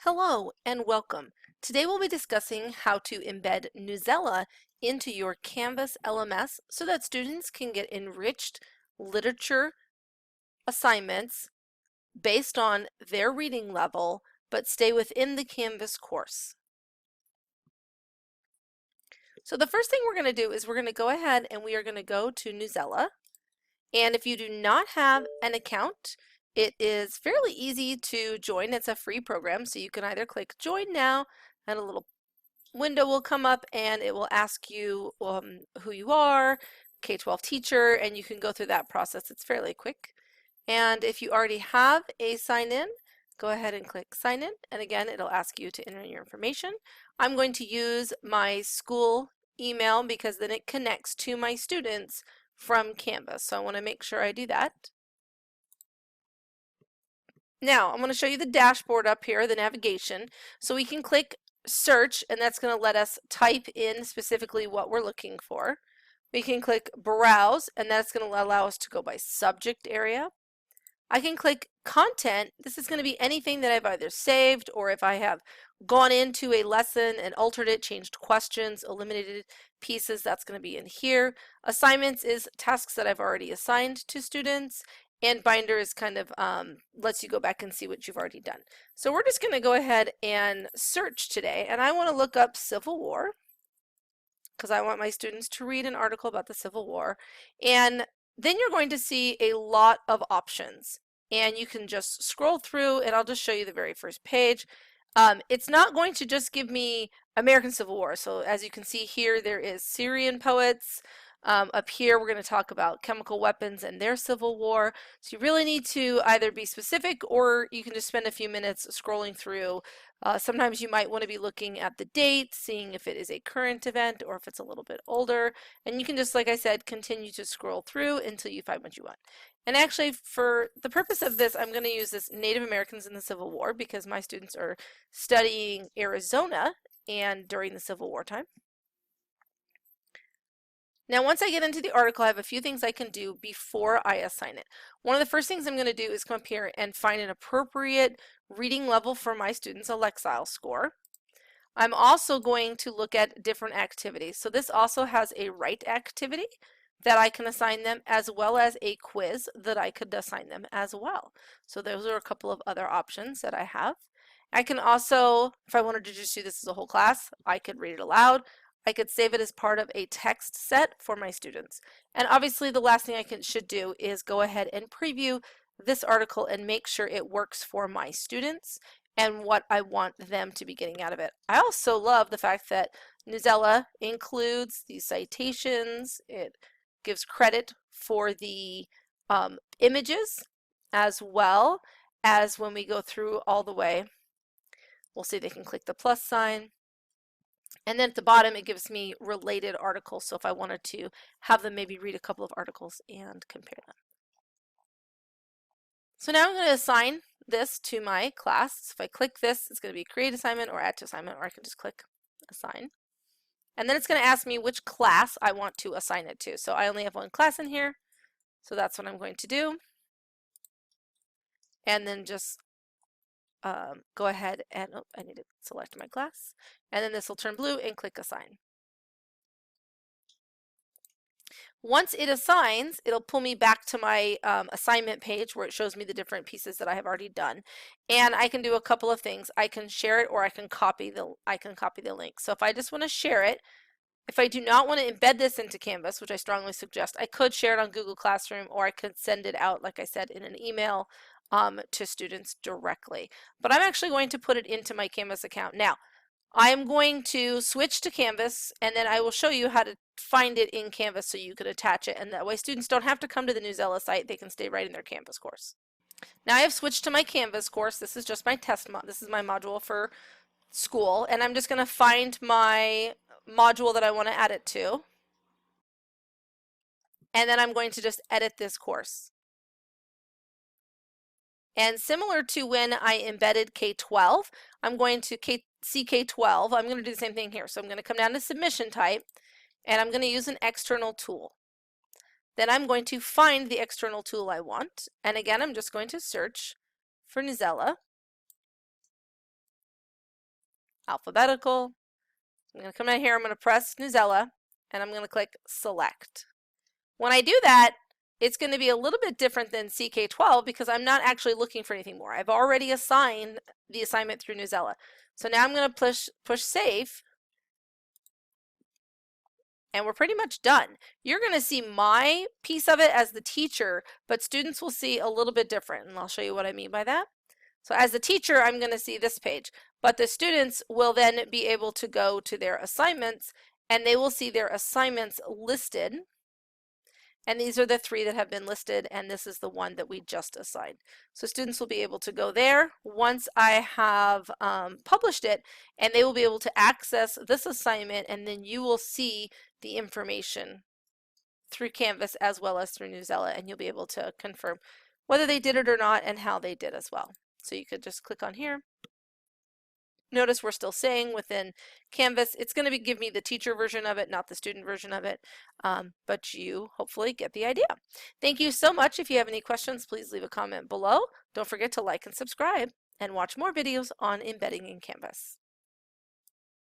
Hello and welcome. Today we'll be discussing how to embed Newsela into your Canvas LMS so that students can get enriched literature assignments based on their reading level but stay within the Canvas course. So the first thing we're going to do is we're going to go ahead and we are going to go to Newsela. And if you do not have an account, it is fairly easy to join. It's a free program, so you can either click join now and a little window will come up and it will ask you who you are, K-12 teacher, and you can go through that process. It's fairly quick. And if you already have a sign in, go ahead and click sign in. And again, it'll ask you to enter in your information. I'm going to use my school email because then it connects to my students from Canvas. So I want to make sure I do that. Now I'm going to show you the dashboard up here, the navigation. So we can click search and that's going to let us type in specifically what we're looking for. We can click browse and that's going to allow us to go by subject area. I can click content. This is going to be anything that I've either saved or if I have gone into a lesson and altered it, changed questions, eliminated pieces, that's going to be in here. Assignments is tasks that I've already assigned to students, and binder is kind of lets you go back and see what you've already done. So we're just going to go ahead and search today, and I want to look up Civil War because I want my students to read an article about the Civil War. And then you're going to see a lot of options and you can just scroll through and I'll just show you the very first page. It's not going to just give me American Civil War. So as you can see here, there is Syrian poets. Up here, we're going to talk about chemical weapons and their Civil War. So you really need to either be specific or you can just spend a few minutes scrolling through. Sometimes you might want to be looking at the date, seeing if it is a current event or if it's a little bit older. And you can just, like I said, continue to scroll through until you find what you want. And actually, for the purpose of this, I'm going to use this Native Americans in the Civil War because my students are studying Arizona and during the Civil War time. Now, once I get into the article, I have a few things I can do before I assign it. One of the first things I'm going to do is come up here and find an appropriate reading level for my students, a Lexile score. I'm also going to look at different activities. So this also has a write activity that I can assign them, as well as a quiz that I could assign them as well. So those are a couple of other options that I have. I can also, if I wanted to just do this as a whole class, I could read it aloud. I could save it as part of a text set for my students. And obviously the last thing I should do is go ahead and preview this article and make sure it works for my students and what I want them to be getting out of it. I also love the fact that Newsela includes the citations. It gives credit for the images as well as when we go through all the way. We'll see they can click the plus sign. And then at the bottom, it gives me related articles. So if I wanted to have them maybe read a couple of articles and compare them. So now I'm going to assign this to my class. So if I click this, it's going to be create assignment or add to assignment, or I can just click assign. And then it's going to ask me which class I want to assign it to. So I only have one class in here. So that's what I'm going to do. And then just go ahead and, oh, I need to select my class. And then this will turn blue and click assign. Once it assigns, it'll pull me back to my assignment page where it shows me the different pieces that I have already done. And I can do a couple of things. I can share it or I can copy the link. So if I just want to share it, if I do not want to embed this into Canvas, which I strongly suggest, I could share it on Google Classroom or I could send it out, like I said, in an email to students directly. But I'm actually going to put it into my Canvas account. Now, I am going to switch to Canvas and then I will show you how to find it in Canvas so you could attach it, and that way students don't have to come to the Newsela site, they can stay right in their Canvas course. Now I have switched to my Canvas course. This is just my this is my module for school, and I'm just going to find my module that I want to add it to, and then I'm going to just edit this course. And similar to when I embedded K-12, I'm going to see K-12, I'm going to do the same thing here. So I'm going to come down to submission type, and I'm going to use an external tool. Then I'm going to find the external tool I want, and again I'm just going to search for Newsela. alphabetical. I'm going to come down here, I'm going to press Newsela, and I'm going to click select. When I do that, it's going to be a little bit different than CK12 because I'm not actually looking for anything more. I've already assigned the assignment through Newsela. So now I'm going to push save, and we're pretty much done. You're going to see my piece of it as the teacher, but students will see a little bit different, and I'll show you what I mean by that. So as the teacher, I'm going to see this page, but the students will then be able to go to their assignments, and they will see their assignments listed. And these are the 3 that have been listed, and this is the one that we just assigned. So students will be able to go there once I have published it, and they will be able to access this assignment, and then you will see the information through Canvas as well as through Newsela, and you'll be able to confirm whether they did it or not and how they did as well. So you could just click on here. Notice we're still saying within Canvas, it's going to give me the teacher version of it, not the student version of it, but you hopefully get the idea. Thank you so much. If you have any questions, please leave a comment below. Don't forget to like and subscribe and watch more videos on embedding in Canvas.